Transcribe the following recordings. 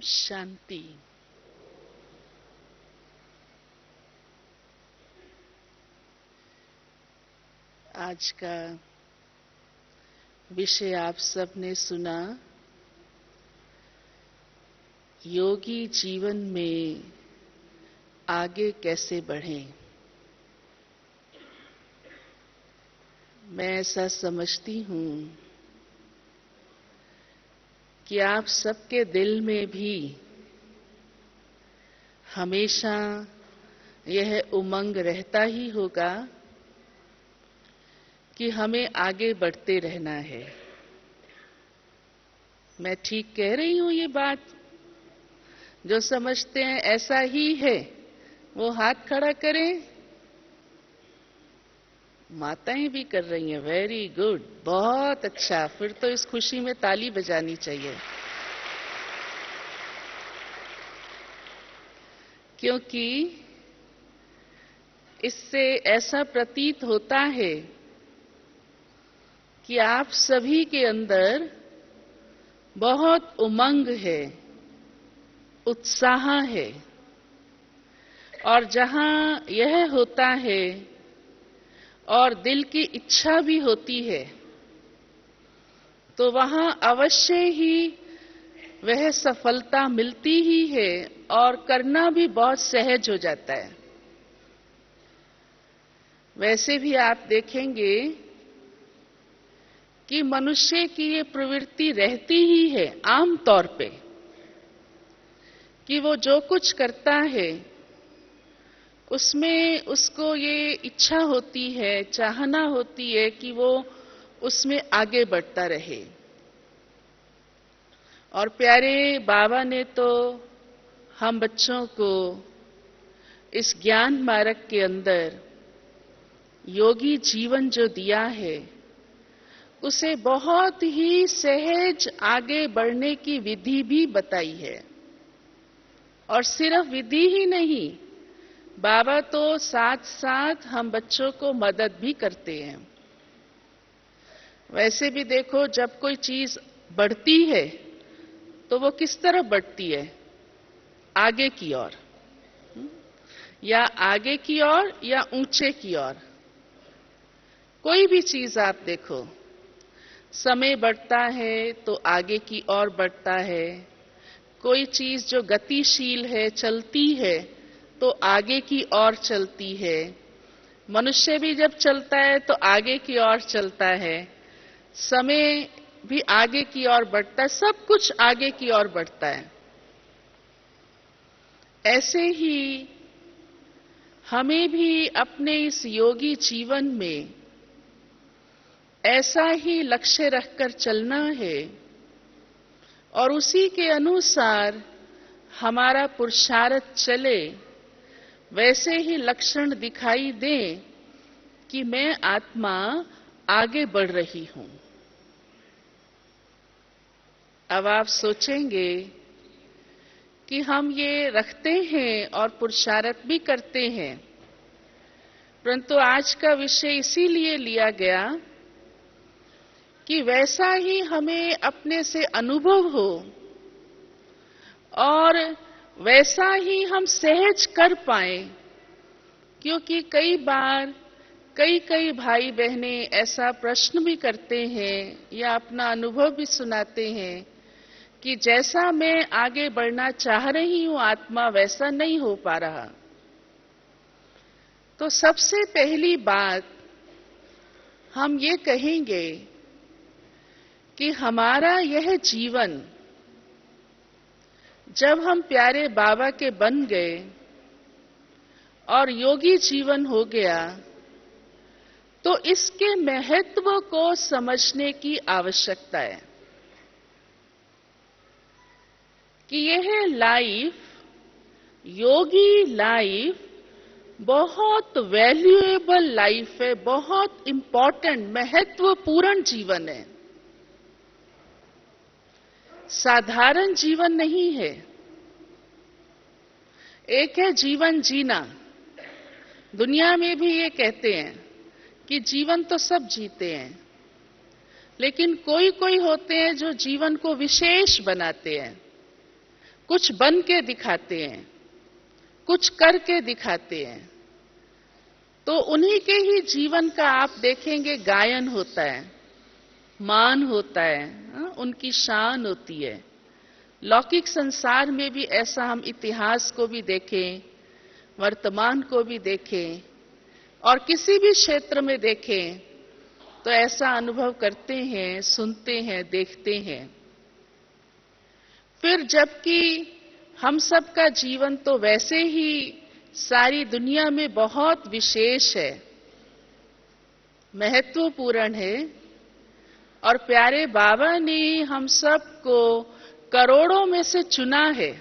शांति। आज का विषय आप सबने सुना, योगी जीवन में आगे कैसे बढ़ें। मैं ऐसा समझती हूँ कि आप सबके दिल में भी हमेशा यह उमंग रहता ही होगा कि हमें आगे बढ़ते रहना है। मैं ठीक कह रही हूँ ये बात? जो समझते हैं ऐसा ही है वो हाथ खड़ा करें। माताएं भी कर रही हैं, वेरी गुड, बहुत अच्छा। फिर तो इस खुशी में ताली बजानी चाहिए, क्योंकि इससे ऐसा प्रतीत होता है कि आप सभी के अंदर बहुत उमंग है, उत्साह है, और जहां यह होता है और दिल की इच्छा भी होती है तो वहां अवश्य ही वह सफलता मिलती ही है और करना भी बहुत सहज हो जाता है। वैसे भी आप देखेंगे कि मनुष्य की ये प्रवृत्ति रहती ही है आम तौर पे कि वो जो कुछ करता है उसमें उसको ये इच्छा होती है, चाहना होती है कि वो उसमें आगे बढ़ता रहे। और प्यारे बाबा ने तो हम बच्चों को इस ज्ञान मार्ग के अंदर योगी जीवन जो दिया है उसे बहुत ही सहज आगे बढ़ने की विधि भी बताई है। और सिर्फ विधि ही नहीं, बाबा तो साथ साथ हम बच्चों को मदद भी करते हैं। वैसे भी देखो, जब कोई चीज बढ़ती है तो वो किस तरफ बढ़ती है? आगे की ओर, या आगे की ओर या ऊंचे की ओर। कोई भी चीज आप देखो, समय बढ़ता है तो आगे की ओर बढ़ता है। कोई चीज जो गतिशील है, चलती है, तो आगे की ओर चलती है। मनुष्य भी जब चलता है तो आगे की ओर चलता है। समय भी आगे की ओर बढ़ता है, सब कुछ आगे की ओर बढ़ता है। ऐसे ही हमें भी अपने इस योगी जीवन में ऐसा ही लक्ष्य रखकर चलना है और उसी के अनुसार हमारा पुरुषार्थ चले। वैसे ही लक्षण दिखाई दे कि मैं आत्मा आगे बढ़ रही हूं। अब आप सोचेंगे कि हम ये रखते हैं और पुरुषार्थ भी करते हैं, परंतु आज का विषय इसीलिए लिया गया कि वैसा ही हमें अपने से अनुभव हो और वैसा ही हम सहज कर पाए। क्योंकि कई बार कई भाई बहनें ऐसा प्रश्न भी करते हैं या अपना अनुभव भी सुनाते हैं कि जैसा मैं आगे बढ़ना चाह रही हूं आत्मा, वैसा नहीं हो पा रहा। तो सबसे पहली बात हम ये कहेंगे कि हमारा यह जीवन जब हम प्यारे बाबा के बन गए और योगी जीवन हो गया तो इसके महत्व को समझने की आवश्यकता है कि यह लाइफ, योगी लाइफ, बहुत वैल्यूएबल लाइफ है, बहुत इंपॉर्टेंट, महत्वपूर्ण जीवन है। साधारण जीवन नहीं है। एक है जीवन जीना। दुनिया में भी ये कहते हैं कि जीवन तो सब जीते हैं, लेकिन कोई कोई होते हैं जो जीवन को विशेष बनाते हैं। कुछ बन के दिखाते हैं, कुछ करके दिखाते हैं, तो उन्हीं के ही जीवन का आप देखेंगे गायन होता है, मान होता है, उनकी शान होती है। लौकिक संसार में भी ऐसा हम इतिहास को भी देखें, वर्तमान को भी देखें और किसी भी क्षेत्र में देखें तो ऐसा अनुभव करते हैं, सुनते हैं, देखते हैं। फिर जबकि हम सब का जीवन तो वैसे ही सारी दुनिया में बहुत विशेष है, महत्वपूर्ण है, और प्यारे बाबा ने हम सबको करोड़ों में से चुना है।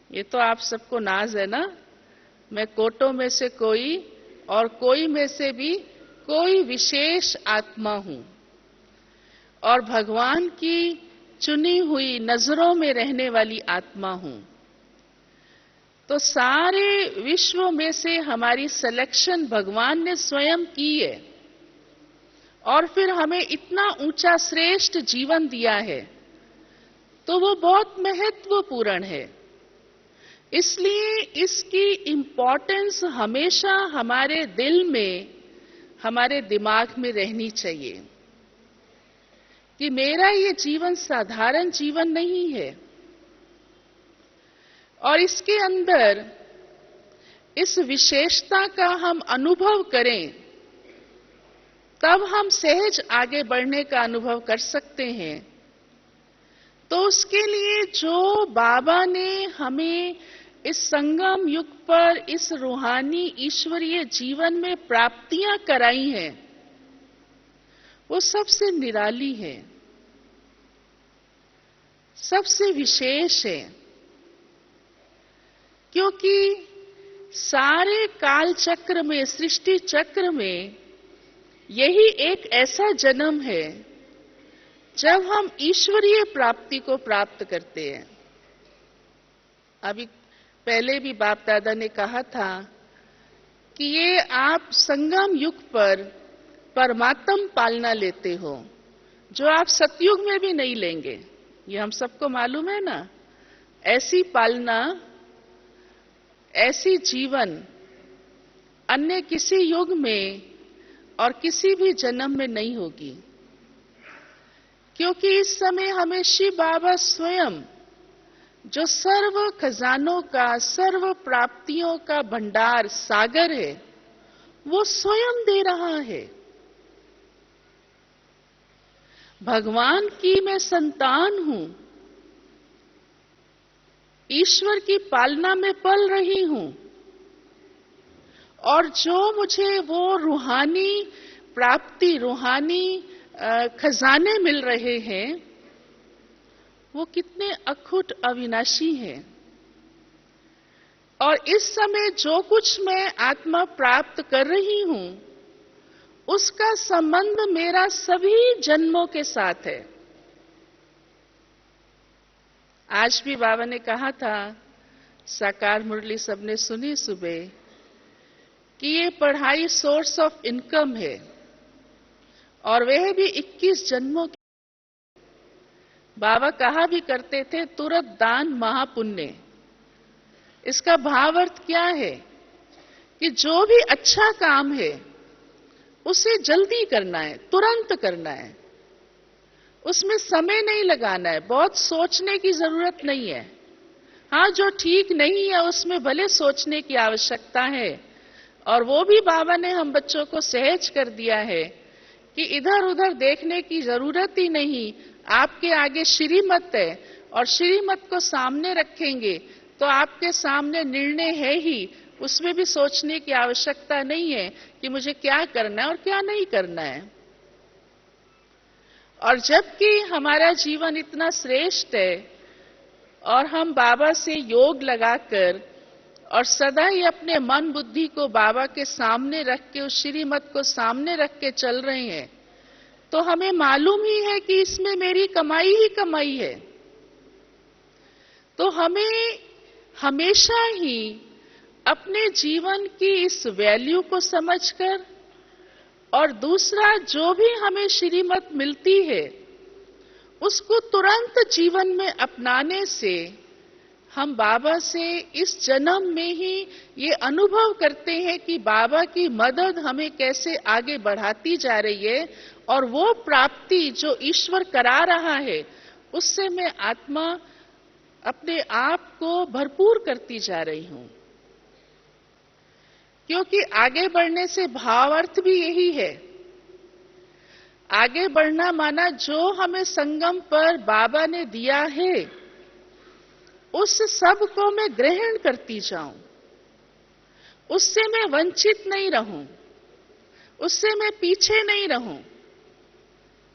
ये तो आप सबको नाज है ना, मैं कोटों में से कोई और कोई में से भी कोई विशेष आत्मा हूं और भगवान की चुनी हुई नजरों में रहने वाली आत्मा हूं। तो सारे विश्व में से हमारी सिलेक्शन भगवान ने स्वयं की है और फिर हमें इतना ऊंचा श्रेष्ठ जीवन दिया है, तो वो बहुत महत्वपूर्ण है। इसलिए इसकी इम्पोर्टेंस हमेशा हमारे दिल में, हमारे दिमाग में रहनी चाहिए कि मेरा ये जीवन साधारण जीवन नहीं है और इसके अंदर इस विशेषता का हम अनुभव करें, तब हम सहज आगे बढ़ने का अनुभव कर सकते हैं। तो उसके लिए जो बाबा ने हमें इस संगम युग पर इस रूहानी ईश्वरीय जीवन में प्राप्तियां कराई हैं, वो सबसे निराली है, सबसे विशेष है। क्योंकि सारे काल चक्र में, सृष्टि चक्र में यही एक ऐसा जन्म है जब हम ईश्वरीय प्राप्ति को प्राप्त करते हैं। अभी पहले भी बाप दादा ने कहा था कि ये आप संगम युग पर परमात्म पालना लेते हो, जो आप सतयुग में भी नहीं लेंगे। ये हम सबको मालूम है ना, ऐसी पालना, ऐसी जीवन अन्य किसी युग में और किसी भी जन्म में नहीं होगी। क्योंकि इस समय हमें शिव बाबा स्वयं, जो सर्व खजानों का, सर्व प्राप्तियों का भंडार सागर है, वो स्वयं दे रहा है। भगवान की मैं संतान हूं, ईश्वर की पालना में पल रही हूं और जो मुझे वो रूहानी प्राप्ति, रूहानी खजाने मिल रहे हैं, वो कितने अखुट अविनाशी हैं। और इस समय जो कुछ मैं आत्मा प्राप्त कर रही हूं, उसका संबंध मेरा सभी जन्मों के साथ है। आज भी बाबा ने कहा था, साकार मुरली सबने सुनी सुबह, कि ये पढ़ाई सोर्स ऑफ इनकम है और वह भी 21 जन्मों की। बाबा कहा भी करते थे, तुरंत दान महापुण्य। इसका भावार्थ क्या है कि जो भी अच्छा काम है उसे जल्दी करना है, तुरंत करना है, उसमें समय नहीं लगाना है, बहुत सोचने की जरूरत नहीं है। हाँ, जो ठीक नहीं है उसमें भले सोचने की आवश्यकता है, और वो भी बाबा ने हम बच्चों को सहज कर दिया है कि इधर उधर देखने की जरूरत ही नहीं। आपके आगे श्रीमत है और श्रीमत को सामने रखेंगे तो आपके सामने निर्णय है ही, उसमें भी सोचने की आवश्यकता नहीं है कि मुझे क्या करना है और क्या नहीं करना है। और जबकि हमारा जीवन इतना श्रेष्ठ है और हम बाबा से योग लगाकर और सदा ही अपने मन बुद्धि को बाबा के सामने रख के, उस श्रीमत को सामने रख के चल रहे हैं, तो हमें मालूम ही है कि इसमें मेरी कमाई ही कमाई है। तो हमें हमेशा ही अपने जीवन की इस वैल्यू को समझकर, और दूसरा जो भी हमें श्रीमत मिलती है उसको तुरंत जीवन में अपनाने से हम बाबा से इस जन्म में ही ये अनुभव करते हैं कि बाबा की मदद हमें कैसे आगे बढ़ाती जा रही है, और वो प्राप्ति जो ईश्वर करा रहा है उससे मैं आत्मा अपने आप को भरपूर करती जा रही हूं। क्योंकि आगे बढ़ने से भावार्थ भी यही है। आगे बढ़ना माना जो हमें संगम पर बाबा ने दिया है उस सब को मैं ग्रहण करती जाऊं, उससे मैं वंचित नहीं रहूं, उससे मैं पीछे नहीं रहूं।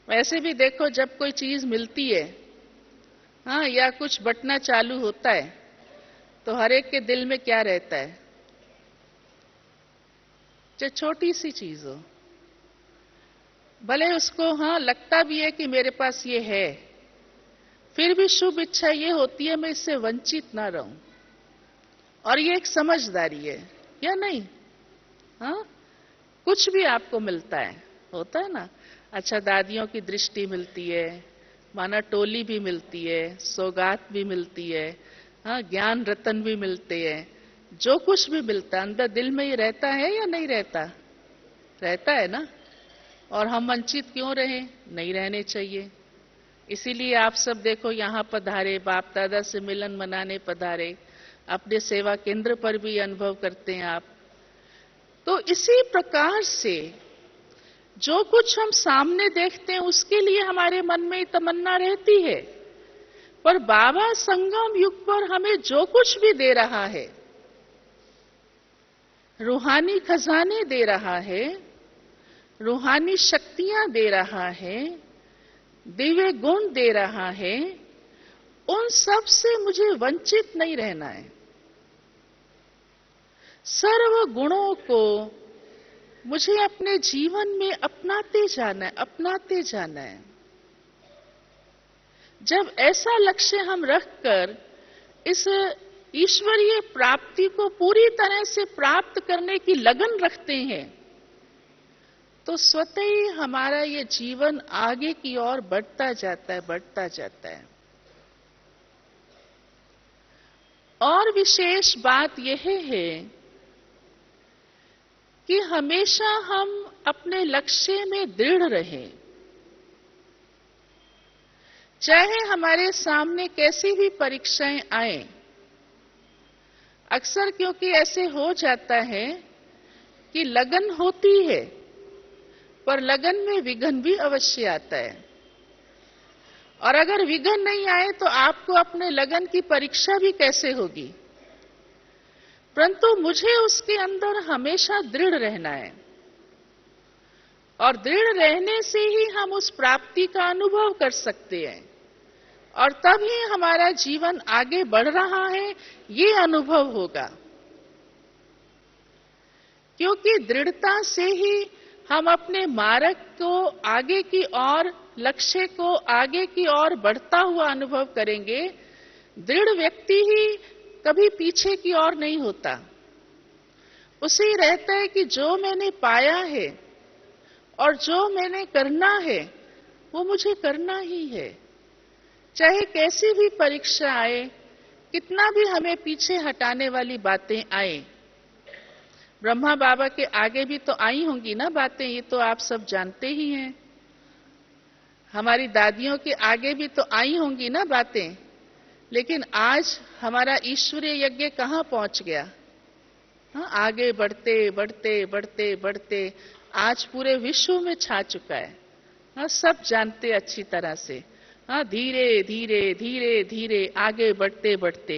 वैसे भी देखो, जब कोई चीज मिलती है, हाँ, या कुछ बंटना चालू होता है, तो हर एक के दिल में क्या रहता है? जो छोटी सी चीज हो, भले उसको हाँ लगता भी है कि मेरे पास ये है, फिर भी शुभ इच्छा ये होती है मैं इससे वंचित ना रहूं। और ये एक समझदारी है या नहीं? हाँ, कुछ भी आपको मिलता है, होता है ना। अच्छा, दादियों की दृष्टि मिलती है, माना टोली भी मिलती है, सौगात भी मिलती है, हाँ, ज्ञान रतन भी मिलते हैं। जो कुछ भी मिलता है अंदर दिल में ये रहता है या नहीं रहता? रहता है ना। और हम वंचित क्यों रहे? नहीं रहने चाहिए। इसीलिए आप सब देखो यहाँ पधारे, बाप दादा से मिलन मनाने पधारे, अपने सेवा केंद्र पर भी अनुभव करते हैं आप। तो इसी प्रकार से जो कुछ हम सामने देखते हैं उसके लिए हमारे मन में तमन्ना रहती है, पर बाबा संगम युग पर हमें जो कुछ भी दे रहा है, रूहानी खजाने दे रहा है, रूहानी शक्तियां दे रहा है, दिव्य गुण दे रहा है, उन सब से मुझे वंचित नहीं रहना है। सर्व गुणों को मुझे अपने जीवन में अपनाते जाना है, अपनाते जाना है। जब ऐसा लक्ष्य हम रखकर इस ईश्वरीय प्राप्ति को पूरी तरह से प्राप्त करने की लगन रखते हैं, तो स्वतः ही हमारा ये जीवन आगे की ओर बढ़ता जाता है, बढ़ता जाता है। और विशेष बात यह है कि हमेशा हम अपने लक्ष्य में दृढ़ रहें, चाहे हमारे सामने कैसी भी परीक्षाएं आए। अक्सर क्योंकि ऐसे हो जाता है कि लगन होती है, पर लगन में विघ्न भी अवश्य आता है। और अगर विघ्न नहीं आए तो आपको अपने लगन की परीक्षा भी कैसे होगी? परंतु मुझे उसके अंदर हमेशा दृढ़ रहना है, और दृढ़ रहने से ही हम उस प्राप्ति का अनुभव कर सकते हैं, और तब ही हमारा जीवन आगे बढ़ रहा है ये अनुभव होगा। क्योंकि दृढ़ता से ही हम अपने मार्ग को आगे की ओर, लक्ष्य को आगे की ओर बढ़ता हुआ अनुभव करेंगे। दृढ़ व्यक्ति ही कभी पीछे की ओर नहीं होता। उसे रहता है कि जो मैंने पाया है और जो मैंने करना है वो मुझे करना ही है, चाहे कैसी भी परीक्षा आए, कितना भी हमें पीछे हटाने वाली बातें आए। ब्रह्मा बाबा के आगे भी तो आई होंगी ना बातें, ये तो आप सब जानते ही हैं। हमारी दादियों के आगे भी तो आई होंगी ना बातें। लेकिन आज हमारा ईश्वरीय यज्ञ कहां पहुंच गया? हाँ, आगे बढ़ते बढ़ते बढ़ते बढ़ते आज पूरे विश्व में छा चुका है। हाँ, सब जानते अच्छी तरह से। हाँ, धीरे धीरे धीरे धीरे आगे बढ़ते बढ़ते।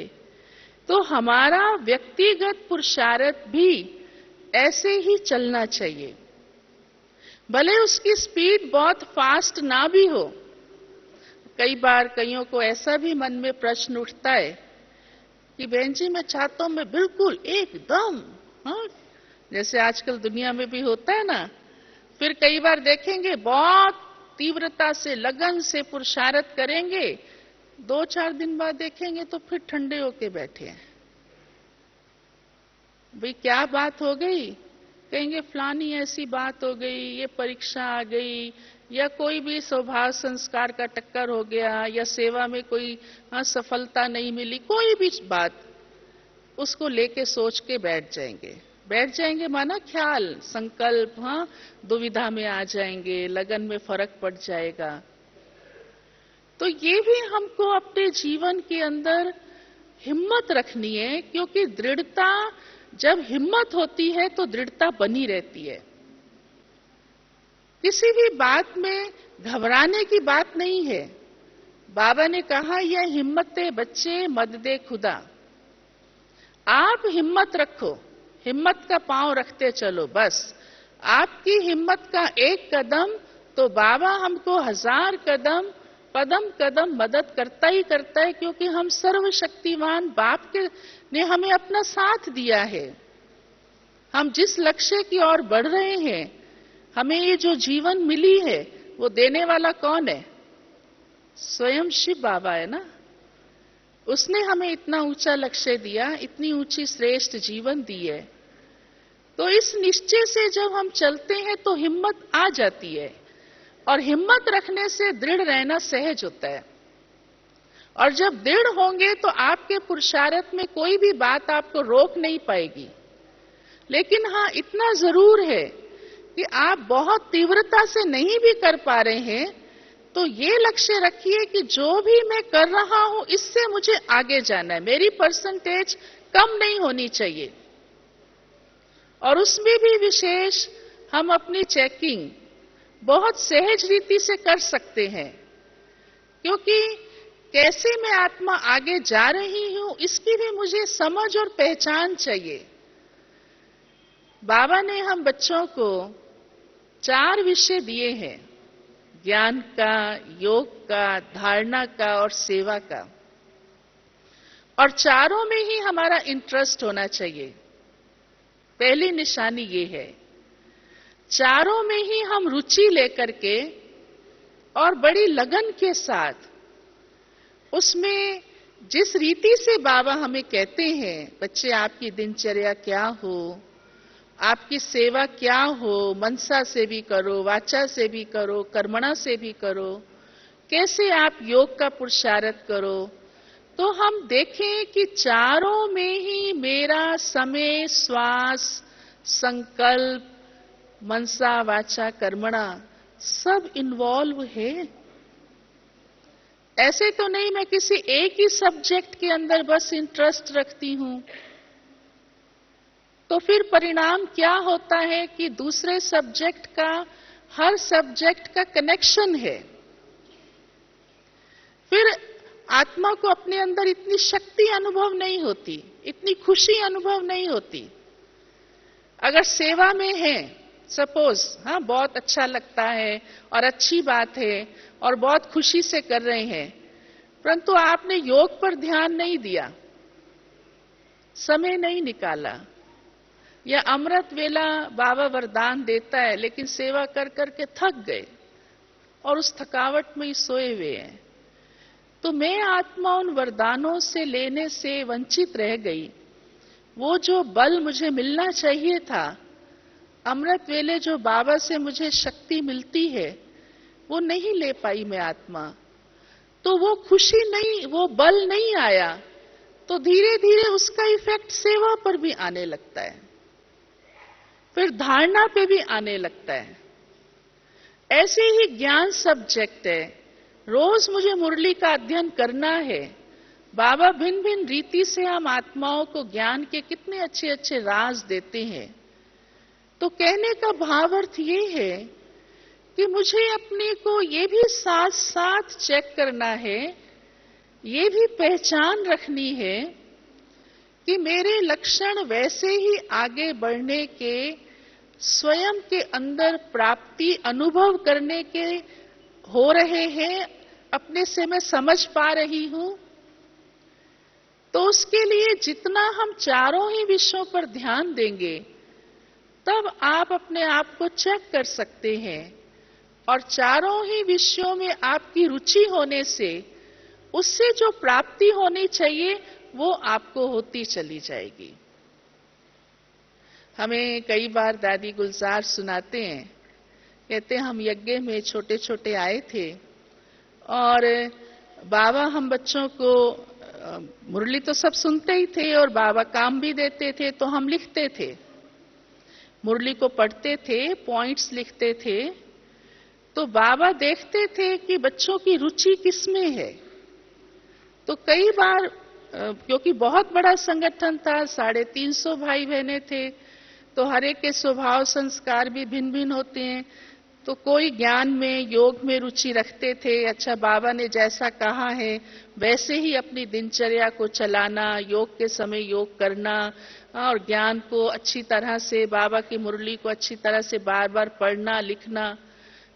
तो हमारा व्यक्तिगत पुरुषार्थ भी ऐसे ही चलना चाहिए, भले उसकी स्पीड बहुत फास्ट ना भी हो। कई बार कईयों को ऐसा भी मन में प्रश्न उठता है कि बहन जी, मैं चाहता हूं मैं बिल्कुल एकदम, हाँ, जैसे आजकल दुनिया में भी होता है ना। फिर कई बार देखेंगे बहुत तीव्रता से, लगन से पुरुषार्थ करेंगे, 2-4 दिन बाद देखेंगे तो फिर ठंडे होके बैठे हैं। भाई क्या बात हो गई? कहेंगे फलानी ऐसी बात हो गई, ये परीक्षा आ गई, या कोई भी स्वभाव संस्कार का टक्कर हो गया, या सेवा में कोई सफलता नहीं मिली, कोई भी बात उसको लेके सोच के बैठ जाएंगे माना ख्याल, संकल्प, दुविधा में आ जाएंगे, लगन में फर्क पड़ जाएगा। तो ये भी हमको अपने जीवन के अंदर हिम्मत रखनी है, क्योंकि दृढ़ता, जब हिम्मत होती है तो दृढ़ता बनी रहती है। किसी भी बात में घबराने की बात नहीं है। बाबा ने कहा, यह हिम्मते बच्चे मद दे खुदा। आप हिम्मत रखो, हिम्मत का पांव रखते चलो, बस आपकी हिम्मत का एक कदम तो बाबा हमको 1000 कदम कदम कदम मदद करता ही करता है, क्योंकि हम सर्वशक्तिमान बाप के ने हमें अपना साथ दिया है। हम जिस लक्ष्य की ओर बढ़ रहे हैं, हमें ये जो जीवन मिली है, वो देने वाला कौन है? स्वयं शिव बाबा है ना। उसने हमें इतना ऊंचा लक्ष्य दिया, इतनी ऊंची श्रेष्ठ जीवन दी है। तो इस निश्चय से जब हम चलते हैं तो हिम्मत आ जाती है, और हिम्मत रखने से दृढ़ रहना सहज होता है। और जब दृढ़ होंगे तो आपके पुरुषार्थ में कोई भी बात आपको रोक नहीं पाएगी। लेकिन हाँ, इतना जरूर है कि आप बहुत तीव्रता से नहीं भी कर पा रहे हैं, तो ये लक्ष्य रखिए कि जो भी मैं कर रहा हूं, इससे मुझे आगे जाना है, मेरी परसेंटेज कम नहीं होनी चाहिए। और उसमें भी विशेष हम अपनी चेकिंग बहुत सहज रीति से कर सकते हैं, क्योंकि कैसे मैं आत्मा आगे जा रही हूं, इसकी भी मुझे समझ और पहचान चाहिए। बाबा ने हम बच्चों को 4 विषय दिए हैं, ज्ञान का, योग का, धारणा का और सेवा का। और चारों में ही हमारा इंटरेस्ट होना चाहिए। पहली निशानी ये है, चारों में ही हम रुचि लेकर के और बड़ी लगन के साथ उसमें जिस रीति से बाबा हमें कहते हैं, बच्चे आपकी दिनचर्या क्या हो, आपकी सेवा क्या हो, मनसा से भी करो, वाचा से भी करो, कर्मणा से भी करो, कैसे आप योग का पुरुषार्थ करो, तो हम देखें कि चारों में ही मेरा समय, श्वास, संकल्प, मनसा, वाचा, कर्मणा सब इन्वॉल्व है। ऐसे तो नहीं मैं किसी एक ही सब्जेक्ट के अंदर बस इंटरेस्ट रखती हूं, तो फिर परिणाम क्या होता है कि दूसरे सब्जेक्ट का, हर सब्जेक्ट का कनेक्शन है। फिर आत्मा को अपने अंदर इतनी शक्ति अनुभव नहीं होती, इतनी खुशी अनुभव नहीं होती। अगर सेवा में है, सपोज, बहुत अच्छा लगता है और अच्छी बात है और बहुत खुशी से कर रहे हैं, परंतु आपने योग पर ध्यान नहीं दिया, समय नहीं निकाला, या अमृत वेला बाबा वरदान देता है लेकिन सेवा कर करके थक गए और उस थकावट में ही सोए हुए हैं, तो मैं आत्मा उन वरदानों से लेने से वंचित रह गई। वो जो बल मुझे मिलना चाहिए था, अमृत वेले जो बाबा से मुझे शक्ति मिलती है, वो नहीं ले पाई मैं आत्मा। तो वो खुशी नहीं, वो बल नहीं आया, तो धीरे धीरे उसका इफेक्ट सेवा पर भी आने लगता है, फिर धारणा पे भी आने लगता है। ऐसे ही ज्ञान सब्जेक्ट है, रोज मुझे मुरली का अध्ययन करना है। बाबा भिन्न भिन्न रीति से हम आत्माओं को ज्ञान के कितने अच्छे अच्छे राज देते हैं। तो कहने का भावार्थ ये है कि मुझे अपने को ये भी साथ साथ चेक करना है, ये भी पहचान रखनी है कि मेरे लक्षण वैसे ही आगे बढ़ने के, स्वयं के अंदर प्राप्ति अनुभव करने के हो रहे हैं, अपने से मैं समझ पा रही हूं। तो उसके लिए जितना हम चारों ही विषयों पर ध्यान देंगे, तब आप अपने आप को चेक कर सकते हैं, और चारों ही विषयों में आपकी रुचि होने से उससे जो प्राप्ति होनी चाहिए वो आपको होती चली जाएगी। हमें कई बार दादी गुलजार सुनाते हैं कहते हम यज्ञ में छोटे छोटे आए थे और बाबा हम बच्चों को मुरली तो सब सुनते ही थे और बाबा काम भी देते थे, तो हम लिखते थे, मुरली को पढ़ते थे, पॉइंट्स लिखते थे। तो बाबा देखते थे कि बच्चों की रुचि किसमें है। तो कई बार, क्योंकि बहुत बड़ा संगठन था, 350 भाई बहने थे, तो हर एक के स्वभाव संस्कार भी भिन्न भिन्न होते हैं। तो कोई ज्ञान में, योग में रुचि रखते थे। अच्छा, बाबा ने जैसा कहा है वैसे ही अपनी दिनचर्या को चलाना, योग के समय योग करना और ज्ञान को अच्छी तरह से, बाबा की मुरली को अच्छी तरह से बार बार पढ़ना लिखना।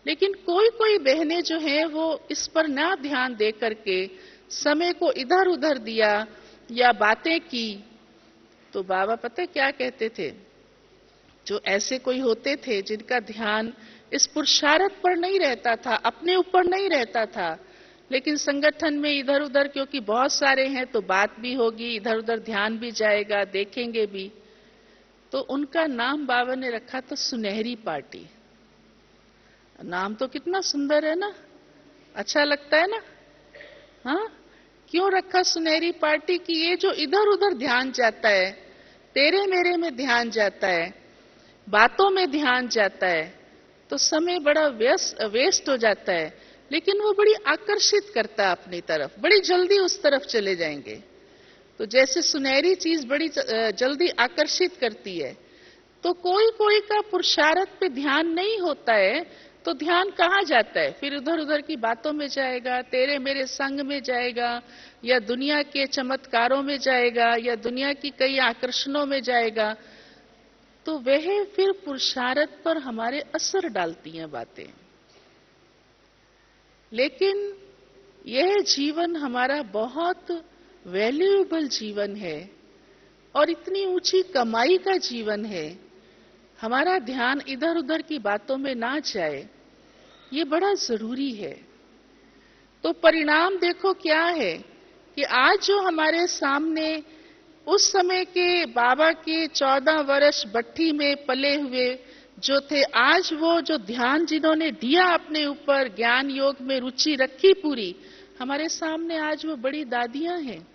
लेकिन कोई कोई बहनें जो हैं वो इस पर ना ध्यान दे करके समय को इधर उधर दिया या बातें की। तो बाबा पता है क्या कहते थे? जो ऐसे कोई होते थे जिनका ध्यान इस पुरुषार्थ पर नहीं रहता था, अपने ऊपर नहीं रहता था, लेकिन संगठन में इधर उधर, क्योंकि बहुत सारे हैं तो बात भी होगी, इधर उधर ध्यान भी जाएगा, देखेंगे भी, तो उनका नाम बाबा ने रखा था सुनहरी पार्टी। नाम तो कितना सुंदर है ना, अच्छा लगता है ना। हाँ, क्यों रखा सुनहरी पार्टी? कि ये जो इधर उधर ध्यान जाता है, तेरे मेरे में ध्यान जाता है, बातों में ध्यान जाता है, तो समय बड़ा वेस्ट हो जाता है, लेकिन वो बड़ी आकर्षित करता है अपनी तरफ, बड़ी जल्दी उस तरफ चले जाएंगे। तो जैसे सुनहरी चीज बड़ी जल्दी आकर्षित करती है, तो कोई कोई का पुरुषार्थ पे ध्यान नहीं होता है, तो ध्यान कहाँ जाता है? फिर उधर उधर की बातों में जाएगा, तेरे मेरे संग में जाएगा, या दुनिया के चमत्कारों में जाएगा, या दुनिया की कई आकर्षणों में जाएगा। तो वह फिर पुरुषार्थ पर हमारे असर डालती हैं बातें। लेकिन यह जीवन हमारा बहुत वैल्यूएबल जीवन है और इतनी ऊंची कमाई का जीवन है, हमारा ध्यान इधर उधर की बातों में ना जाए, ये बड़ा जरूरी है। तो परिणाम देखो क्या है कि आज जो हमारे सामने उस समय के बाबा के 14 वर्ष भट्ठी में पले हुए जो थे, आज वो जो ध्यान जिन्होंने दिया अपने ऊपर, ज्ञान योग में रुचि रखी पूरी, हमारे सामने आज वो बड़ी दादियां हैं।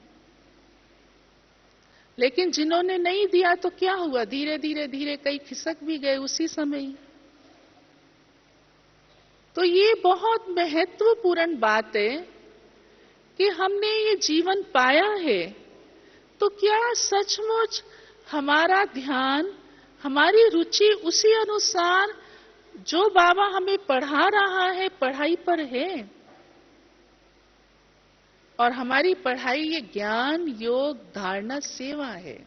लेकिन जिन्होंने नहीं दिया तो क्या हुआ? धीरे धीरे धीरे कई खिसक भी गए उसी समय ही। तो ये बहुत महत्वपूर्ण बात है कि हमने ये जीवन पाया है, तो क्या सचमुच हमारा ध्यान, हमारी रुचि उसी अनुसार जो बाबा हमें पढ़ा रहा है पढ़ाई पर है? और हमारी पढ़ाई ये ज्ञान योग धारणा सेवा है,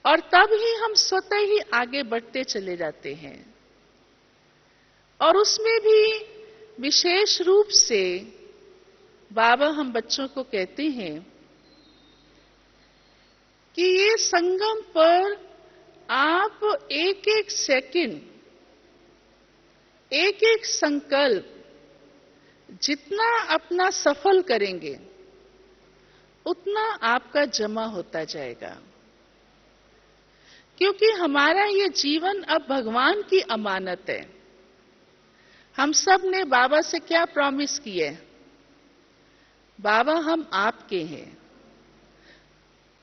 और तब ही हम स्वतः ही आगे बढ़ते चले जाते हैं। और उसमें भी विशेष रूप से बाबा हम बच्चों को कहते हैं कि ये संगम पर आप एक एक सेकंड, एक एक संकल्प जितना अपना सफल करेंगे उतना आपका जमा होता जाएगा। क्योंकि हमारा ये जीवन अब भगवान की अमानत है। हम सब ने बाबा से क्या प्रॉमिस किए? बाबा हम आपके हैं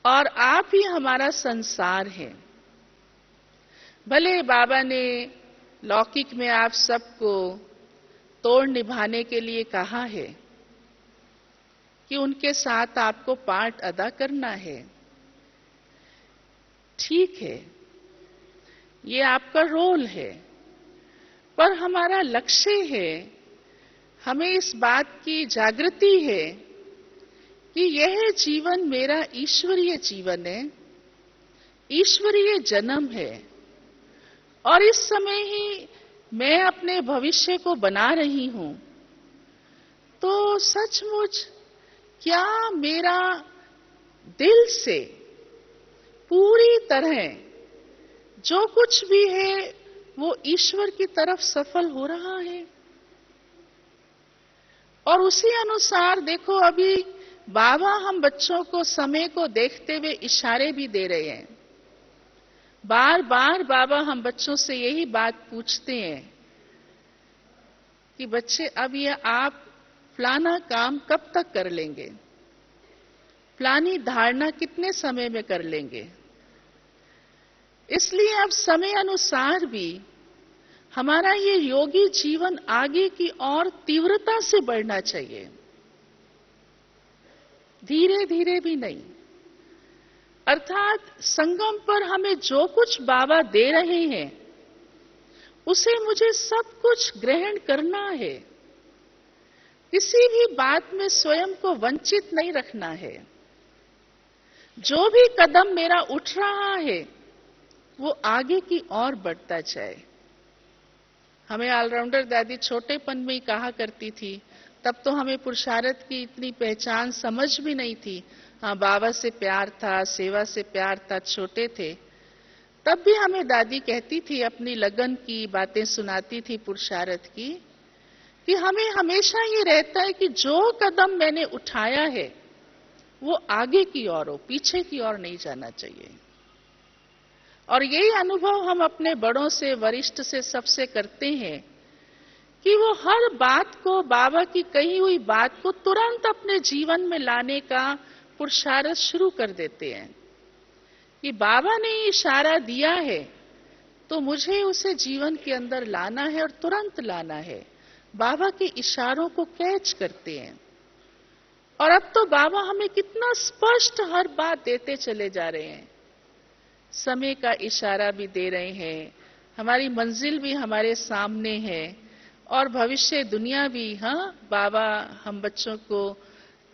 और आप ही हमारा संसार है। भले बाबा ने लौकिक में आप सबको तोड़ निभाने के लिए कहा है कि उनके साथ आपको पार्ट अदा करना है, ठीक है, ये आपका रोल है, पर हमारा लक्ष्य है, हमें इस बात की जागृति है कि यह जीवन मेरा ईश्वरीय जीवन है, ईश्वरीय जन्म है, और इस समय ही मैं अपने भविष्य को बना रही हूं। तो सचमुच क्या मेरा दिल से पूरी तरह जो कुछ भी है वो ईश्वर की तरफ सफल हो रहा है? और उसी अनुसार देखो, अभी बाबा हम बच्चों को समय को देखते हुए इशारे भी दे रहे हैं। बार बार बाबा हम बच्चों से यही बात पूछते हैं कि बच्चे अब ये आप फलाना काम कब तक कर लेंगे, फलानी धारणा कितने समय में कर लेंगे। इसलिए अब समय अनुसार भी हमारा ये योगी जीवन आगे की और तीव्रता से बढ़ना चाहिए, धीरे धीरे भी नहीं। अर्थात संगम पर हमें जो कुछ बाबा दे रहे हैं उसे मुझे सब कुछ ग्रहण करना है, किसी भी बात में स्वयं को वंचित नहीं रखना है। जो भी कदम मेरा उठ रहा है वो आगे की ओर बढ़ता जाए। हमें ऑलराउंडर दादी छोटेपन में ही कहा करती थी, तब तो हमें पुरुषार्थ की इतनी पहचान समझ भी नहीं थी। हाँ, बाबा से प्यार था, सेवा से प्यार था, छोटे थे, तब भी हमें दादी कहती थी, अपनी लगन की बातें सुनाती थी पुरुषार्थ की, कि हमें हमेशा ये रहता है कि जो कदम मैंने उठाया है वो आगे की ओर हो, पीछे की ओर नहीं जाना चाहिए। और यही अनुभव हम अपने बड़ों से, वरिष्ठ से, सबसे करते हैं कि वो हर बात को, बाबा की कही हुई बात को तुरंत अपने जीवन में लाने का पुरुषार्थ शुरू कर देते हैं कि बाबा ने इशारा दिया है तो मुझे उसे जीवन के अंदर लाना है और तुरंत लाना है। बाबा के इशारों को कैच करते हैं। और अब तो बाबा हमें कितना स्पष्ट हर बात देते चले जा रहे हैं, समय का इशारा भी दे रहे हैं, हमारी मंजिल भी हमारे सामने है और भविष्य दुनिया भी। हाँ, बाबा हम बच्चों को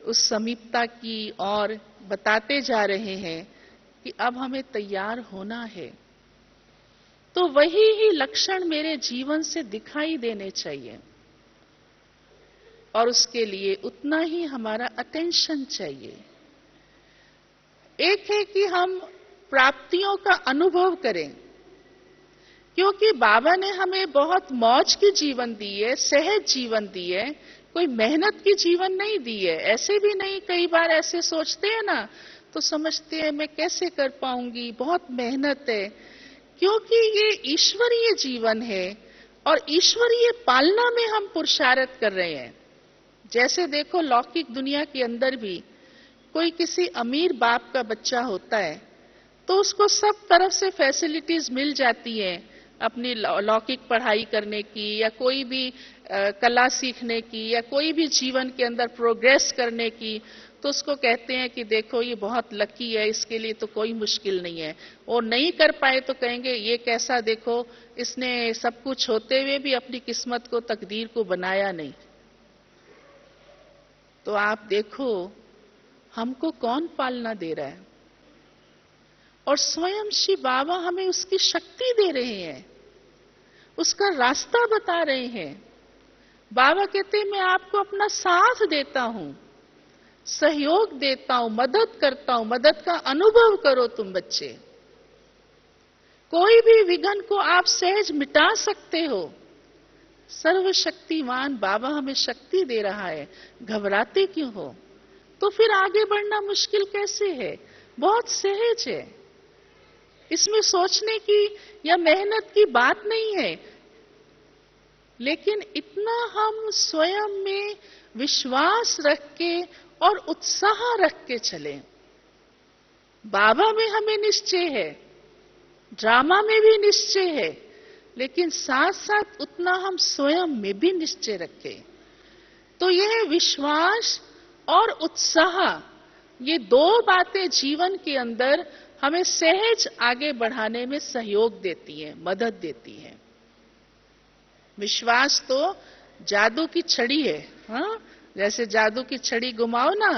उस समीपता की ओर बताते जा रहे हैं कि अब हमें तैयार होना है। तो वही ही लक्षण मेरे जीवन से दिखाई देने चाहिए और उसके लिए उतना ही हमारा अटेंशन चाहिए। एक है कि हम प्राप्तियों का अनुभव करें, क्योंकि बाबा ने हमें बहुत मौज की जीवन दी है, सहज जीवन दी है, कोई मेहनत की जीवन नहीं दी है। ऐसे भी नहीं, कई बार ऐसे सोचते हैं ना, तो समझते हैं मैं कैसे कर पाऊंगी, बहुत मेहनत है। क्योंकि ये ईश्वरीय जीवन है और ईश्वरीय पालना में हम पुरुषार्थ कर रहे हैं। जैसे देखो, लौकिक दुनिया के अंदर भी कोई किसी अमीर बाप का बच्चा होता है तो उसको सब तरफ से फैसिलिटीज मिल जाती हैं, अपनी लौकिक पढ़ाई करने की या कोई भी कला सीखने की या कोई भी जीवन के अंदर प्रोग्रेस करने की। तो उसको कहते हैं कि देखो ये बहुत लकी है, इसके लिए तो कोई मुश्किल नहीं है। और नहीं कर पाए तो कहेंगे ये कैसा, देखो इसने सब कुछ होते हुए भी अपनी किस्मत को, तकदीर को बनाया नहीं। तो आप देखो हमको कौन पालना दे रहा है, और स्वयं श्री बाबा हमें उसकी शक्ति दे रहे हैं, उसका रास्ता बता रहे हैं। बाबा कहते हैं मैं आपको अपना साथ देता हूं, सहयोग देता हूं, मदद करता हूं, मदद का अनुभव करो तुम बच्चे। कोई भी विघ्न को आप सहज मिटा सकते हो। सर्वशक्तिमान बाबा हमें शक्ति दे रहा है, घबराते क्यों हो? तो फिर आगे बढ़ना मुश्किल कैसे है? बहुत सहज है, इसमें सोचने की या मेहनत की बात नहीं है। लेकिन इतना हम स्वयं में विश्वास रख के और उत्साह रख के चलें। बाबा में हमें निश्चय है, ड्रामा में भी निश्चय है, लेकिन साथ साथ उतना हम स्वयं में भी निश्चय रखें। तो यह विश्वास और उत्साह, ये दो बातें जीवन के अंदर हमें सहज आगे बढ़ाने में सहयोग देती है, मदद देती है। विश्वास तो जादू की छड़ी है। हाँ, जैसे जादू की छड़ी घुमाओ ना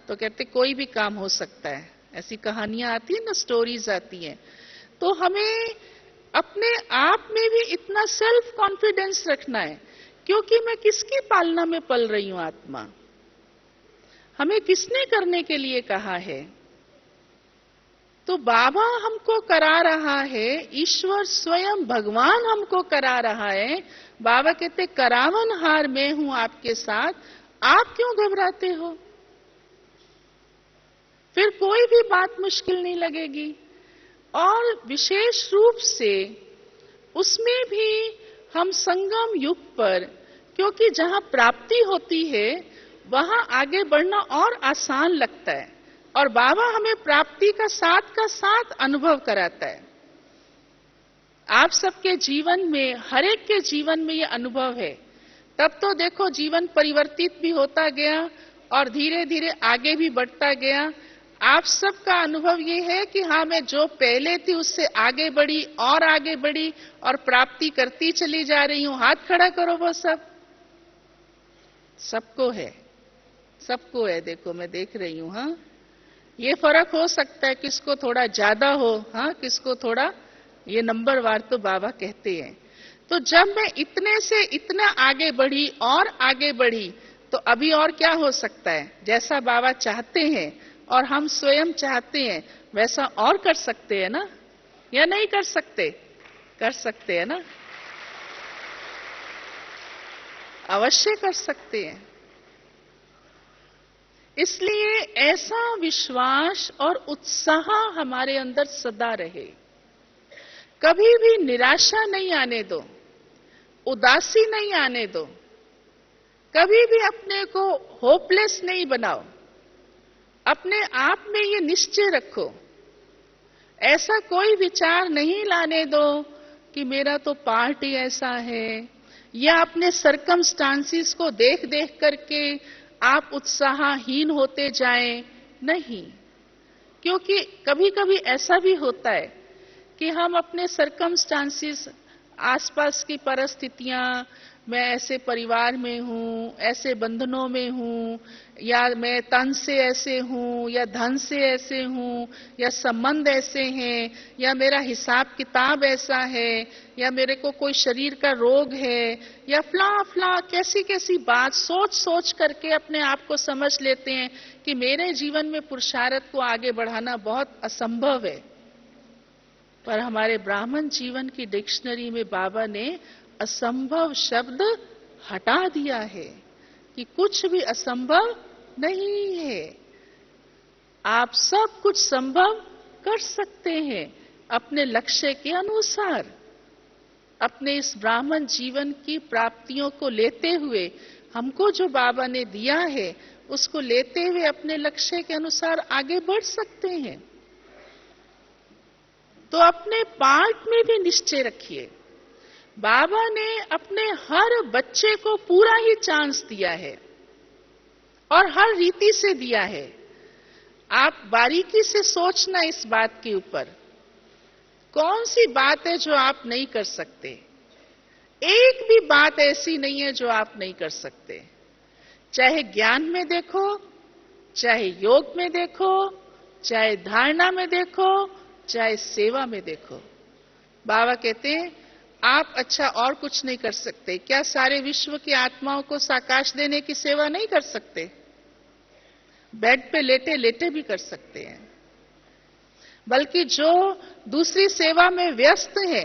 तो कहते कोई भी काम हो सकता है, ऐसी कहानियां आती है ना, स्टोरीज आती हैं। तो हमें अपने आप में भी इतना सेल्फ कॉन्फिडेंस रखना है, क्योंकि मैं किसकी पालना में पल रही हूं? आत्मा। हमें किसने करने के लिए कहा है? तो बाबा हमको करा रहा है, ईश्वर स्वयं भगवान हमको करा रहा है। बाबा कहते करावन हार मैं हूं आपके साथ, आप क्यों घबराते हो? फिर कोई भी बात मुश्किल नहीं लगेगी। और विशेष रूप से उसमें भी हम संगम युग पर, क्योंकि जहां प्राप्ति होती है वहां आगे बढ़ना और आसान लगता है, और बाबा हमें प्राप्ति का साथ अनुभव कराता है। आप सबके जीवन में, हर एक के जीवन में ये अनुभव है। तब तो देखो जीवन परिवर्तित भी होता गया और धीरे धीरे आगे भी बढ़ता गया। आप सबका अनुभव ये है कि हाँ, मैं जो पहले थी उससे आगे बढ़ी और आगे बढ़ी और प्राप्ति करती चली जा रही हूं। हाथ खड़ा करो वो सब। सबको है, सबको है। देखो मैं देख रही हूं। हाँ, ये फर्क हो सकता है, किसको थोड़ा ज्यादा हो, हाँ, किसको थोड़ा, ये नंबरवार तो बाबा कहते हैं। तो जब मैं इतने से इतना आगे बढ़ी और आगे बढ़ी, तो अभी और क्या हो सकता है? जैसा बाबा चाहते हैं और हम स्वयं चाहते हैं वैसा और कर सकते हैं ना, या नहीं कर सकते? कर सकते हैं ना, अवश्य कर सकते हैं। इसलिए ऐसा विश्वास और उत्साह हमारे अंदर सदा रहे। कभी भी निराशा नहीं आने दो, उदासी नहीं आने दो, कभी भी अपने को होपलेस नहीं बनाओ। अपने आप में ये निश्चय रखो, ऐसा कोई विचार नहीं लाने दो कि मेरा तो पार्ट ही ऐसा है, या अपने सर्कमस्टांसिस को देख देख करके आप उत्साहहीन होते जाएं। नहीं, क्योंकि कभी कभी ऐसा भी होता है कि हम अपने सर्कमस्टांसिस, आसपास की परिस्थितियां, मैं ऐसे परिवार में हूं, ऐसे बंधनों में हूं, या मैं तन से ऐसे हूं, या धन से ऐसे हूं, या संबंध ऐसे हैं, या मेरा हिसाब किताब ऐसा है, या मेरे को कोई शरीर का रोग है, या फला कैसी कैसी बात सोच सोच करके अपने आप को समझ लेते हैं कि मेरे जीवन में पुरुषार्थ को आगे बढ़ाना बहुत असंभव है। पर हमारे ब्राह्मण जीवन की डिक्शनरी में बाबा ने असंभव शब्द हटा दिया है कि कुछ भी असंभव नहीं है। आप सब कुछ संभव कर सकते हैं अपने लक्ष्य के अनुसार। अपने इस ब्राह्मण जीवन की प्राप्तियों को लेते हुए, हमको जो बाबा ने दिया है उसको लेते हुए अपने लक्ष्य के अनुसार आगे बढ़ सकते हैं। तो अपने पार्ट में भी निश्चय रखिए। बाबा ने अपने हर बच्चे को पूरा ही चांस दिया है और हर रीति से दिया है। आप बारीकी से सोचना इस बात के ऊपर, कौन सी बात है जो आप नहीं कर सकते? एक भी बात ऐसी नहीं है जो आप नहीं कर सकते। चाहे ज्ञान में देखो, चाहे योग में देखो, चाहे धारणा में देखो, चाहे सेवा में देखो। बाबा कहते हैं आप अच्छा और कुछ नहीं कर सकते। क्या सारे विश्व की आत्माओं को साकाश देने की सेवा नहीं कर सकते? बेड पे लेटे लेटे भी कर सकते हैं। बल्कि जो दूसरी सेवा में व्यस्त है,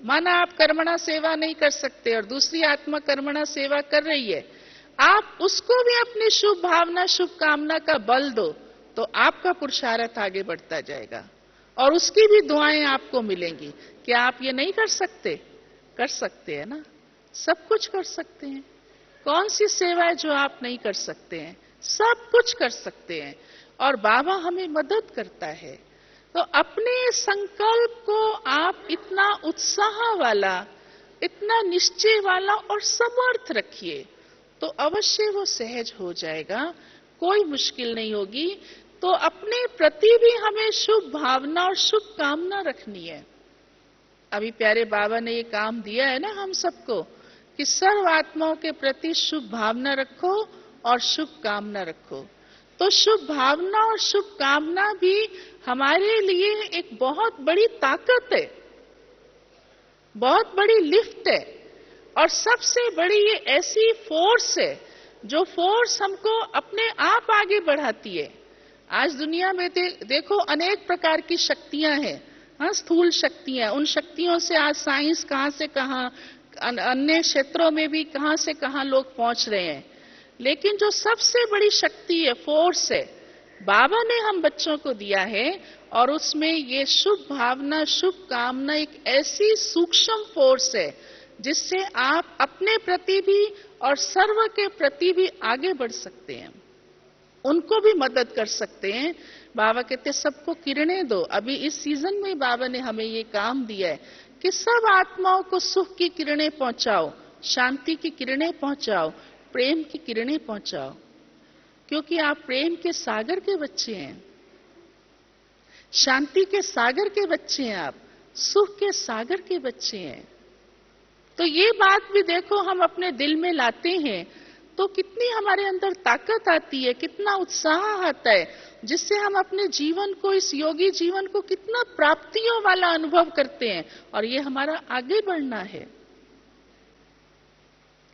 माना आप कर्मणा सेवा नहीं कर सकते और दूसरी आत्मा कर्मणा सेवा कर रही है, आप उसको भी अपनी शुभ भावना, शुभ कामना का बल दो, तो आपका पुरुषार्थ आगे बढ़ता जाएगा और उसकी भी दुआएं आपको मिलेंगी। क्या आप ये नहीं कर सकते? कर सकते हैं ना, सब कुछ कर सकते हैं। कौन सी सेवा है जो आप नहीं कर सकते हैं? सब कुछ कर सकते हैं और बाबा हमें मदद करता है। तो अपने संकल्प को आप इतना उत्साह वाला, इतना निश्चय वाला और समर्थ रखिए, तो अवश्य वो सहज हो जाएगा, कोई मुश्किल नहीं होगी। तो अपने प्रति भी हमें शुभ भावना और शुभ कामना रखनी है। अभी प्यारे बाबा ने ये काम दिया है ना हम सबको कि सर्व आत्माओं के प्रति शुभ भावना रखो और शुभ कामना रखो। तो शुभ भावना और शुभ कामना भी हमारे लिए एक बहुत बड़ी ताकत है, बहुत बड़ी लिफ्ट है, और सबसे बड़ी ये ऐसी फोर्स है जो फोर्स हमको अपने आप आगे बढ़ाती है। आज दुनिया में देखो अनेक प्रकार की शक्तियां हैं, हाँ, स्थूल शक्तियां। उन शक्तियों से आज साइंस कहां से कहां, अन्य क्षेत्रों में भी कहां से कहां लोग पहुंच रहे हैं। लेकिन जो सबसे बड़ी शक्ति है, फोर्स है, बाबा ने हम बच्चों को दिया है, और उसमें ये शुभ भावना, शुभ कामना एक ऐसी सूक्ष्म फोर्स है जिससे आप अपने प्रति भी और सर्व के प्रति भी आगे बढ़ सकते हैं, उनको भी मदद कर सकते हैं। बाबा कहते सबको किरणें दो। अभी इस सीजन में बाबा ने हमें ये काम दिया है कि सब आत्माओं को सुख की किरणें पहुंचाओ, शांति की किरणें पहुंचाओ, प्रेम की किरणें पहुंचाओ, क्योंकि आप प्रेम के सागर के बच्चे हैं, शांति के सागर के बच्चे हैं, आप सुख के सागर के बच्चे हैं। तो ये बात भी देखो, हम अपने दिल में लाते हैं तो कितनी हमारे अंदर ताकत आती है, कितना उत्साह आता है, जिससे हम अपने जीवन को, इस योगी जीवन को कितना प्राप्तियों वाला अनुभव करते हैं, और ये हमारा आगे बढ़ना है।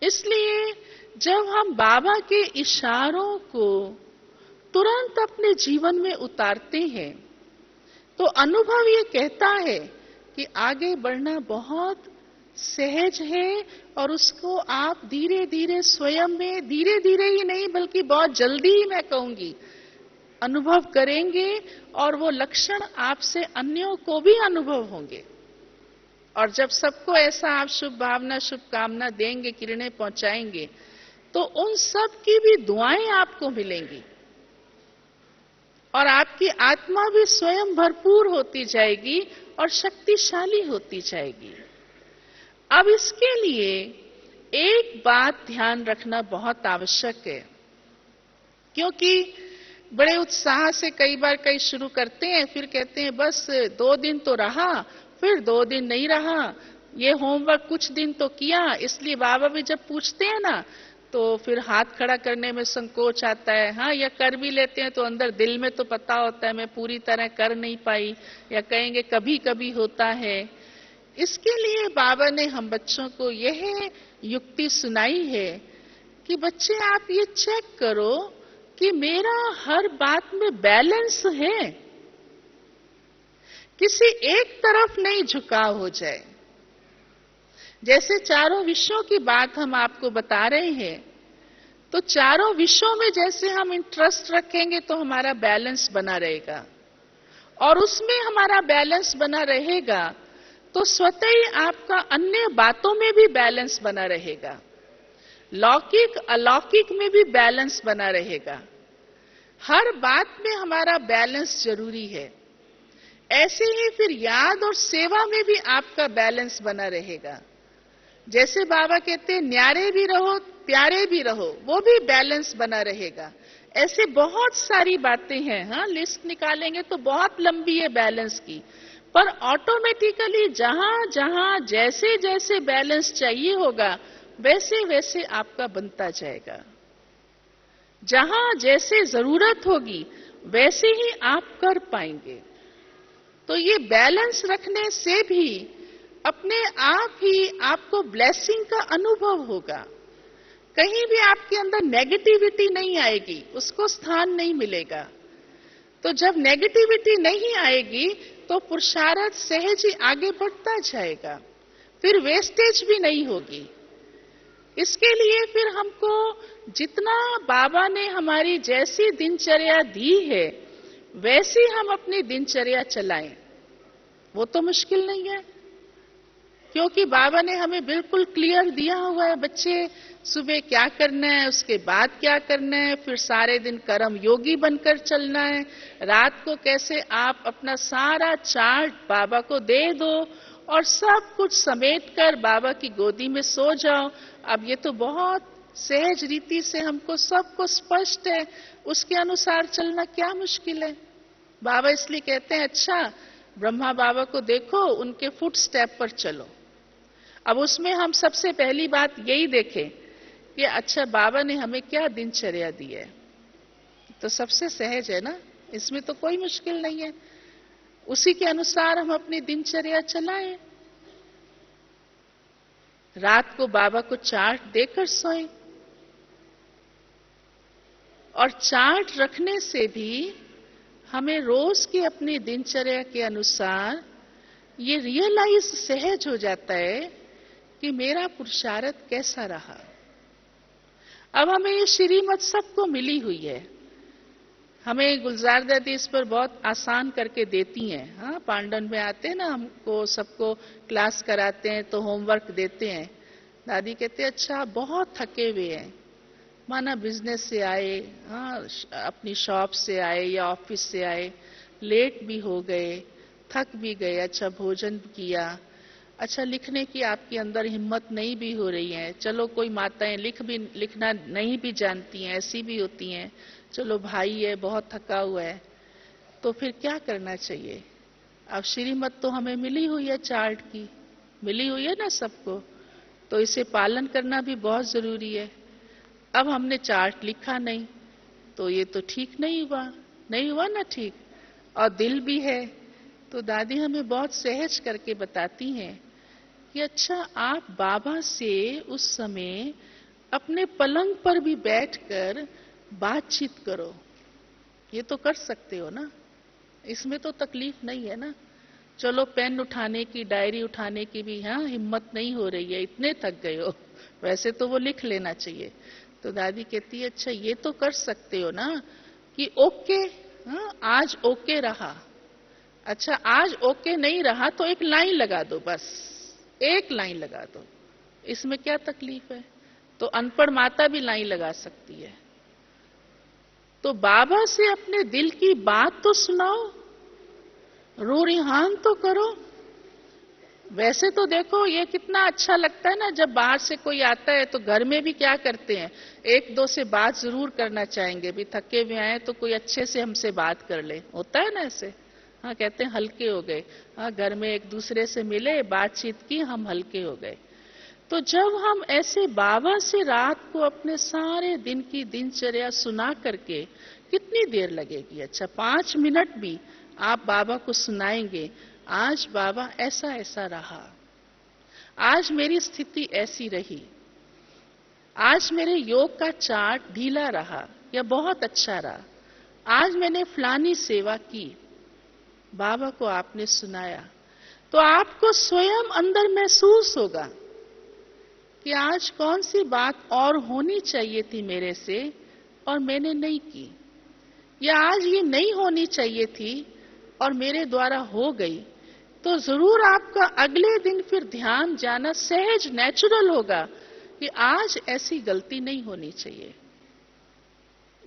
इसलिए जब हम बाबा के इशारों को तुरंत अपने जीवन में उतारते हैं तो अनुभव ये कहता है कि आगे बढ़ना बहुत सहज है, और उसको आप धीरे धीरे स्वयं में, धीरे धीरे ही नहीं बल्कि बहुत जल्दी ही मैं कहूंगी, अनुभव करेंगे, और वो लक्षण आपसे अन्यों को भी अनुभव होंगे। और जब सबको ऐसा आप शुभ भावना, शुभकामना देंगे, किरणें पहुंचाएंगे, तो उन सब की भी दुआएं आपको मिलेंगी, और आपकी आत्मा भी स्वयं भरपूर होती जाएगी और शक्तिशाली होती जाएगी। अब इसके लिए एक बात ध्यान रखना बहुत आवश्यक है, क्योंकि बड़े उत्साह से कई बार कई शुरू करते हैं, फिर कहते हैं बस 2 दिन तो रहा, फिर 2 दिन नहीं रहा, ये होमवर्क कुछ दिन तो किया। इसलिए बाबा भी जब पूछते हैं ना तो फिर हाथ खड़ा करने में संकोच आता है। हाँ, या कर भी लेते हैं तो अंदर दिल में तो पता होता है मैं पूरी तरह कर नहीं पाई, या कहेंगे कभी कभी होता है। इसके लिए बाबा ने हम बच्चों को यह युक्ति सुनाई है कि बच्चे आप ये चेक करो कि मेरा हर बात में बैलेंस है, किसी एक तरफ नहीं झुकाव हो जाए। जैसे चारों विषयों की बात हम आपको बता रहे हैं, तो चारों विषयों में जैसे हम इंटरेस्ट रखेंगे तो हमारा बैलेंस बना रहेगा, और उसमें हमारा बैलेंस बना रहेगा तो स्वतः ही आपका अन्य बातों में भी बैलेंस बना रहेगा, लौकिक अलौकिक में भी बैलेंस बना रहेगा। हर बात में हमारा बैलेंस जरूरी है। ऐसे ही फिर याद और सेवा में भी आपका बैलेंस बना रहेगा। जैसे बाबा कहते हैं न्यारे भी रहो, प्यारे भी रहो, वो भी बैलेंस बना रहेगा। ऐसे बहुत सारी बातें हैं। हाँ, लिस्ट निकालेंगे तो बहुत लंबी है बैलेंस की, पर ऑटोमेटिकली जहां जहां जैसे जैसे बैलेंस चाहिए होगा वैसे वैसे आपका बनता जाएगा। जहां जैसे जरूरत होगी वैसे ही आप कर पाएंगे। तो ये बैलेंस रखने से भी अपने आप ही आपको ब्लेसिंग का अनुभव होगा। कहीं भी आपके अंदर नेगेटिविटी नहीं आएगी, उसको स्थान नहीं मिलेगा। तो जब नेगेटिविटी नहीं आएगी तो पुरुषार्थ सहज ही आगे बढ़ता जाएगा, फिर वेस्टेज भी नहीं होगी। इसके लिए फिर हमको जितना बाबा ने हमारी जैसी दिनचर्या दी है वैसी हम अपनी दिनचर्या चलाएं। वो तो मुश्किल नहीं है, क्योंकि बाबा ने हमें बिल्कुल क्लियर दिया हुआ है, बच्चे सुबह क्या करना है, उसके बाद क्या करना है, फिर सारे दिन कर्म योगी बनकर चलना है। रात को कैसे आप अपना सारा चार्ट बाबा को दे दो और सब कुछ समेट कर बाबा की गोदी में सो जाओ। अब ये तो बहुत सहज रीति से हमको सबको स्पष्ट है, उसके अनुसार चलना क्या मुश्किल है। बाबा इसलिए कहते हैं अच्छा ब्रह्मा बाबा को देखो, उनके फुट स्टेप पर चलो। अब उसमें हम सबसे पहली बात यही देखें कि अच्छा बाबा ने हमें क्या दिनचर्या दी है, तो सबसे सहज है ना, इसमें तो कोई मुश्किल नहीं है। उसी के अनुसार हम अपनी दिनचर्या चलाएं। रात को बाबा को चार्ट देकर सोएं, और चार्ट रखने से भी हमें रोज की अपनी दिनचर्या के अनुसार ये रियलाइज सहज हो जाता है कि मेरा पुरुषार्थ कैसा रहा। अब हमें ये श्रीमत सबको मिली हुई है, हमें गुलजार दादी इस पर बहुत आसान करके देती हैं। हाँ, पांडन में आते हैं ना, हमको सबको क्लास कराते हैं तो होमवर्क देते हैं। दादी कहते हैं अच्छा आप बहुत थके हुए हैं, माना बिजनेस से आए, हाँ अपनी शॉप से आए या ऑफिस से आए, लेट भी हो गए, थक भी गए, अच्छा भोजन भी किया, अच्छा लिखने की आपके अंदर हिम्मत नहीं भी हो रही है। चलो कोई माताएं लिखना नहीं भी जानती हैं, ऐसी भी होती हैं। चलो भाई है बहुत थका हुआ है, तो फिर क्या करना चाहिए? अब श्रीमत तो हमें मिली हुई है, चार्ट की मिली हुई है ना सबको, तो इसे पालन करना भी बहुत जरूरी है। अब हमने चार्ट लिखा नहीं तो ये तो ठीक नहीं हुआ ना ठीक, और दिल भी है। तो दादी हमें बहुत सहज करके बताती हैं कि अच्छा आप बाबा से उस समय अपने पलंग पर भी बैठकर बातचीत करो। ये तो कर सकते हो ना, इसमें तो तकलीफ नहीं है ना। चलो पेन उठाने की, डायरी उठाने की भी हाँ हिम्मत नहीं हो रही है, इतने थक गए हो, वैसे तो वो लिख लेना चाहिए। तो दादी कहती है अच्छा ये तो कर सकते हो ना कि ओके, हाँ आज ओके रहा, अच्छा आज ओके नहीं रहा तो एक लाइन लगा दो, बस एक लाइन लगा दो, इसमें क्या तकलीफ है? तो अनपढ़ माता भी लाइन लगा सकती है। तो बाबा से अपने दिल की बात तो सुनाओ, रो रिहान तो करो। वैसे तो देखो ये कितना अच्छा लगता है ना, जब बाहर से कोई आता है तो घर में भी क्या करते हैं, एक दो से बात जरूर करना चाहेंगे, भी थके हुए आए तो कोई अच्छे से हमसे बात कर ले, होता है ना ऐसे। हाँ कहते हैं हल्के हो गए, हाँ घर में एक दूसरे से मिले, बातचीत की, हम हल्के हो गए। तो जब हम ऐसे बाबा से रात को अपने सारे दिन की दिनचर्या सुना करके, कितनी देर लगेगी, अच्छा 5 मिनट भी आप बाबा को सुनाएंगे, आज बाबा ऐसा ऐसा रहा, आज मेरी स्थिति ऐसी रही, आज मेरे योग का चार्ट ढीला रहा या बहुत अच्छा रहा, आज मैंने फलानी सेवा की, बाबा को आपने सुनाया, तो आपको स्वयं अंदर महसूस होगा कि आज कौन सी बात और होनी चाहिए थी मेरे से और मैंने नहीं की, या आज ये नहीं होनी चाहिए थी और मेरे द्वारा हो गई। तो जरूर आपका अगले दिन फिर ध्यान जाना सहज नेचुरल होगा कि आज ऐसी गलती नहीं होनी चाहिए,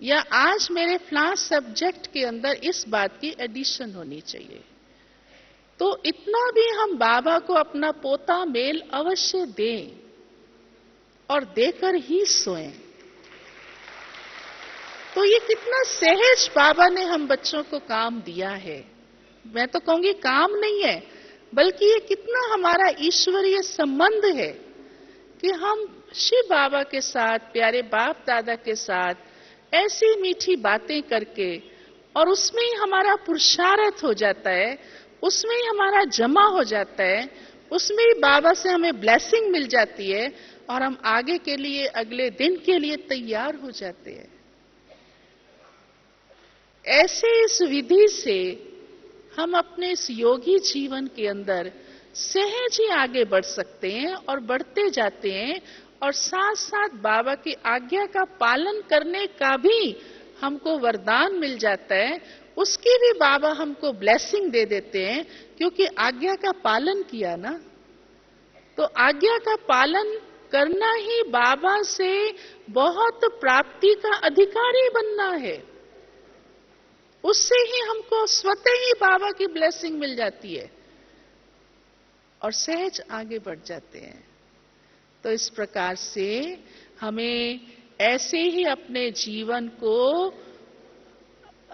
या आज मेरे फलां सब्जेक्ट के अंदर इस बात की एडिशन होनी चाहिए। तो इतना भी हम बाबा को अपना पोता मेल अवश्य दें और देकर ही सोएं। तो ये कितना सहज बाबा ने हम बच्चों को काम दिया है। मैं तो कहूंगी काम नहीं है, बल्कि ये कितना हमारा ईश्वरीय संबंध है कि हम शिव बाबा के साथ, प्यारे बाप दादा के साथ ऐसी मीठी बातें करके, और उसमें ही हमारा पुरुषार्थ हो जाता है, उसमें ही हमारा जमा हो जाता है, उसमें ही बाबा से हमें ब्लेसिंग मिल जाती है और हम आगे के लिए, अगले दिन के लिए तैयार हो जाते हैं। ऐसे इस विधि से हम अपने इस योगी जीवन के अंदर सहज ही आगे बढ़ सकते हैं और बढ़ते जाते हैं, और साथ साथ बाबा की आज्ञा का पालन करने का भी हमको वरदान मिल जाता है, उसकी भी बाबा हमको ब्लेसिंग दे देते हैं, क्योंकि आज्ञा का पालन किया ना। तो आज्ञा का पालन करना ही बाबा से बहुत प्राप्ति का अधिकारी बनना है, उससे ही हमको स्वतः ही बाबा की ब्लेसिंग मिल जाती है और सहज आगे बढ़ जाते हैं। तो इस प्रकार से हमें ऐसे ही अपने जीवन को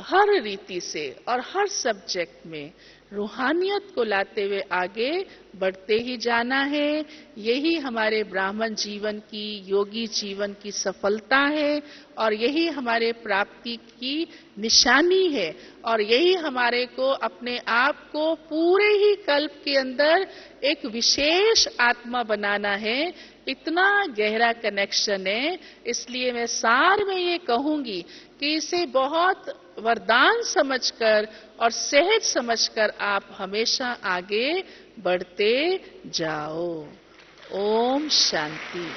हर रीति से और हर सब्जेक्ट में रूहानियत को लाते हुए आगे बढ़ते ही जाना है। यही हमारे ब्राह्मण जीवन की, योगी जीवन की सफलता है, और यही हमारे प्राप्ति की निशानी है, और यही हमारे को अपने आप को पूरे ही कल्प के अंदर एक विशेष आत्मा बनाना है। इतना गहरा कनेक्शन है, इसलिए मैं सार में ये कहूंगी कि इसे बहुत वरदान समझकर और सहज समझकर आप हमेशा आगे बढ़ते जाओ। ओम शांति।